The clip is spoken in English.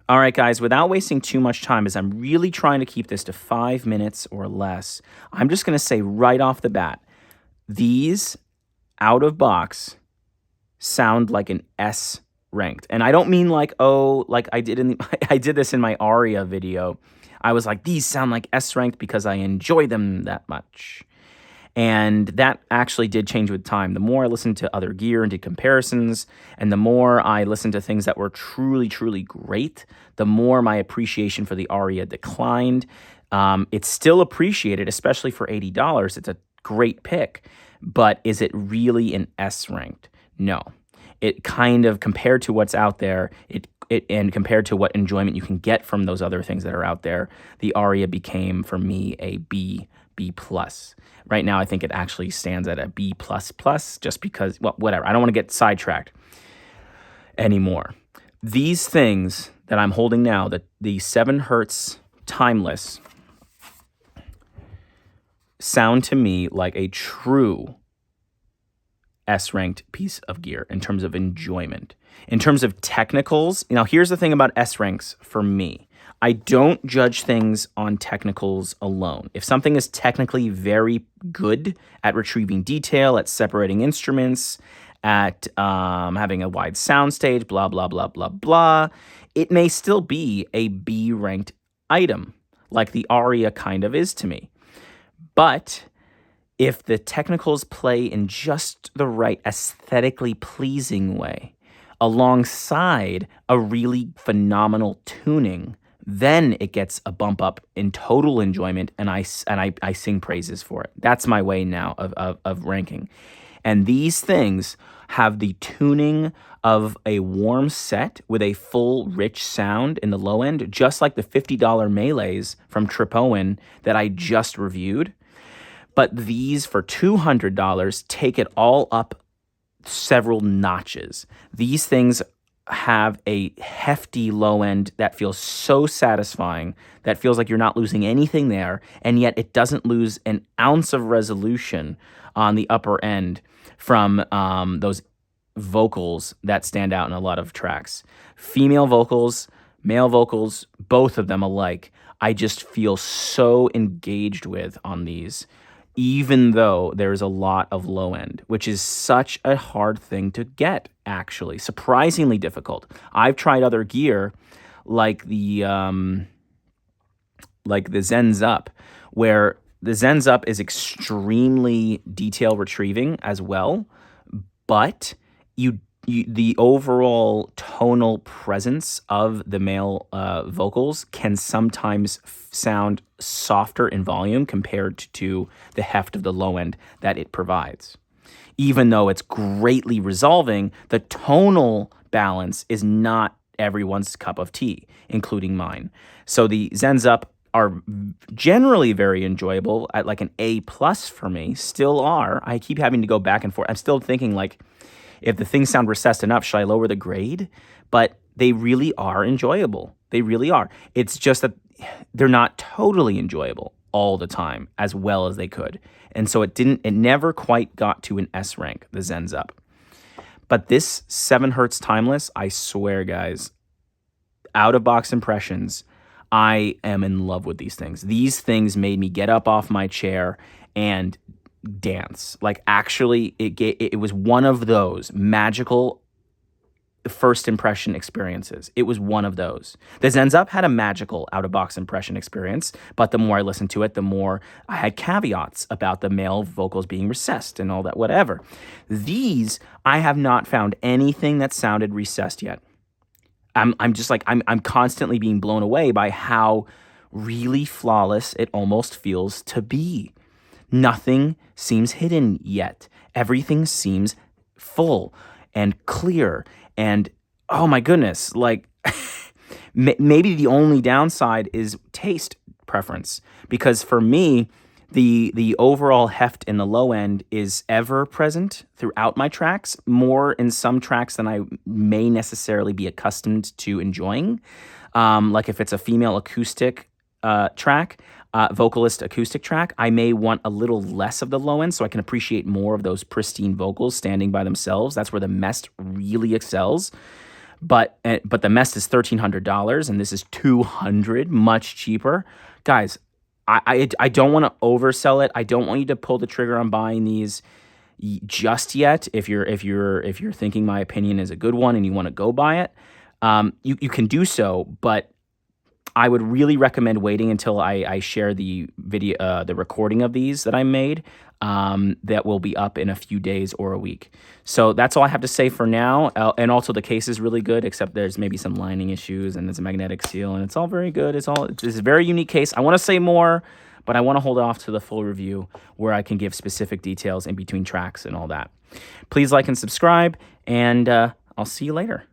All right, guys, without wasting too much time, as I'm really trying to keep this to 5 minutes or less, I'm just going to say right off the bat, these out of box sound like an S ranked. And I don't mean like, oh, like I did I did this in my Aria video. I was like, these sound like S ranked because I enjoy them that much. And that actually did change with time. The more I listened to other gear and did comparisons, and the more I listened to things that were truly, truly great, the more my appreciation for the Aria declined. It's still appreciated, especially for $80. It's a great pick. But is it really an S ranked? No. It kind of, compared to what's out there, and compared to what enjoyment you can get from those other things that are out there, the Aria became, for me, a B plus. Right now, I think it actually stands at a B++, just because, well, whatever. I don't want to get sidetracked anymore. These things that I'm holding now, the 7 Hertz Timeless, sound to me like a true S-ranked piece of gear in terms of enjoyment. In terms of technicals, now here's the thing about S-ranks for me. I don't judge things on technicals alone. If something is technically very good at retrieving detail, at separating instruments, at having a wide soundstage, blah, blah, blah, blah, blah, it may still be a B-ranked item, like the Aria kind of is to me. But if the technicals play in just the right aesthetically pleasing way, alongside a really phenomenal tuning, then it gets a bump up in total enjoyment, and I sing praises for it. That's my way now of ranking. And these things have the tuning of a warm set with a full, rich sound in the low end, just like the $50 Melees from Tripoin that I just reviewed. But these, for $200, take it all up several notches. These things have a hefty low end that feels so satisfying, that feels like you're not losing anything there, and yet it doesn't lose an ounce of resolution on the upper end from those vocals that stand out in a lot of tracks. Female vocals, male vocals, both of them alike, I just feel so engaged with on these, even though there's a lot of low end, which is such a hard thing to get, actually. Surprisingly difficult. I've tried other gear like the Zen's Up, where the Zen's Up is extremely detail retrieving as well, but the overall tonal presence of the male vocals can sometimes sound softer in volume compared to the heft of the low end that it provides. Even though it's greatly resolving, the tonal balance is not everyone's cup of tea, including mine. So the Zen's Up are generally very enjoyable at like an A+ for me, still are. I keep having to go back and forth. I'm still thinking, like, if the things sound recessed enough, should I lower the grade? But they really are enjoyable. They really are. It's just that they're not totally enjoyable all the time as well as they could. And so it never quite got to an S rank, the Zen's Up. But this 7 Hertz Timeless, I swear, guys, out of box impressions, I am in love with these things. These things made me get up off my chair and dance. Like, actually, it was one of those magical first impression experiences. It was one of those. The Zen's Up had a magical out-of-box impression experience, but the more I listened to it, the more I had caveats about the male vocals being recessed and all that, whatever. These, I have not found anything that sounded recessed yet. I'm just like, I'm constantly being blown away by how really flawless it almost feels to be. Nothing seems hidden yet. Everything seems full and clear. And oh my goodness, like maybe the only downside is taste preference, because for me, the overall heft in the low end is ever present throughout my tracks, more in some tracks than I may necessarily be accustomed to enjoying. Like if it's a female acoustic track, vocalist acoustic track, I may want a little less of the low end so I can appreciate more of those pristine vocals standing by themselves. That's where the MEST really excels. but the MEST is $1,300 and this is $200, much cheaper. Guys, I don't want to oversell it. I don't want you to pull the trigger on buying these just yet. If you're thinking my opinion is a good one and you want to go buy it, you can do so, but I would really recommend waiting until I share the video, the recording of these that I made. That will be up in a few days or a week. So that's all I have to say for now. And also the case is really good, except there's maybe some lining issues and there's a magnetic seal, and it's all very good. It's a very unique case. I want to say more, but I want to hold off to the full review where I can give specific details in between tracks and all that. Please like and subscribe, and I'll see you later.